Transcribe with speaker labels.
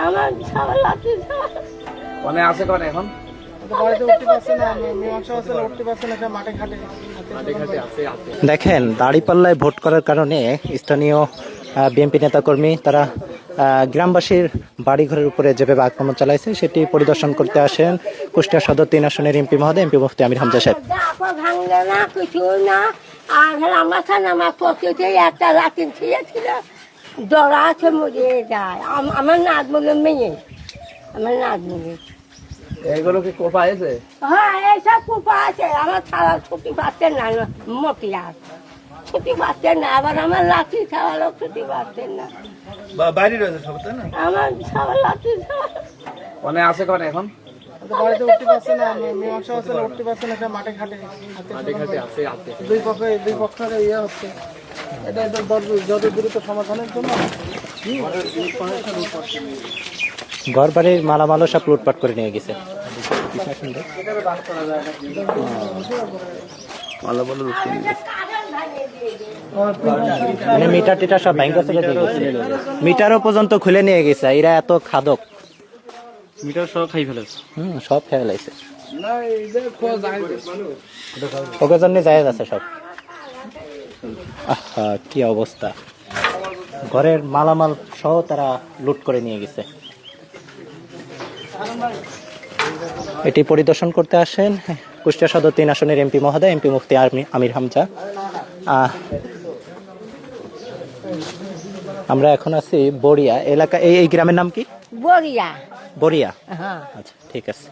Speaker 1: আমার সবার লাঠি
Speaker 2: কোনে আছে কোনে এখন
Speaker 3: দেখেন দাঁড়িপাল্লায় ভোট করার কারণে স্থানীয় বিএনপি নেতাকর্মী তারা গ্রামবাসীর বাড়িঘরের উপরে যেভাবে আক্রমণ চালাইছে সেটি পরিদর্শন করতে আসেন কুষ্টিয়া সদর 3 আসনের এমপি মহোদয় এমপি মুফতি আমির হামজা সাহেব।
Speaker 1: ভাঙলে না কিছু না। আর আমার আমার পকেটে একটা লাঠি ছিল, জড়া আছে মরিয়ে যায়। আমার নাচ বলে মেয়ে, আমার নাচ বলে।
Speaker 2: এগুলো কি কোপা আছে?
Speaker 1: হ্যাঁ, এইসব কুপা আছে। আমার ছাড়া ছুটি পাচ্ছে না, মতি আর ছুটি পাচ্ছে না। আবার আমার লাঠি ছাড়ালো ছুটি পাচ্ছে না।
Speaker 2: বাইরে রয়েছে সব তাই না?
Speaker 1: আমার সবার লাঠি
Speaker 2: কোনে আছে কোনে এখন?
Speaker 4: বাড়িতে উঠতে পারছে না, মীমাংসা হচ্ছে না, উঠতে পারছে না, এটা মাঠে ঘাটে
Speaker 2: আছে আছে।
Speaker 4: দুই পক্ষের ইয়ে হচ্ছে। এটা যত দ্রুত সমাধানের জন্য
Speaker 3: ঘর বাড়ির মালামালও সব লুটপাট করে নিয়ে গেছে। মানে মিটার টিটার সব ভাঙা চলে দিয়ে গেছে, মিটারও পর্যন্ত খুলে নিয়ে গেছে। এরা এত খাদক,
Speaker 2: মিটার সব খাই ফেলেছে।
Speaker 3: সব খেয়ে লাইছে। ওকে জন্য জায়েজ আছে সব। আহা, কি অবস্থা! ঘরের মালামাল সহ তারা লুট করে নিয়ে গেছে। এটি পরিদর্শন করতে আসেন কুষ্টিয়া সদর 3 আসনের এমপি মহোদয় এমপি মুফতি আমির হামজা। আমরা এখন আছি বড়িয়া এলাকা। এই গ্রামের নাম কি?
Speaker 1: বরিয়া।
Speaker 3: বড়িয়া।
Speaker 1: হ্যাঁ,
Speaker 3: আচ্ছা, ঠিক আছে।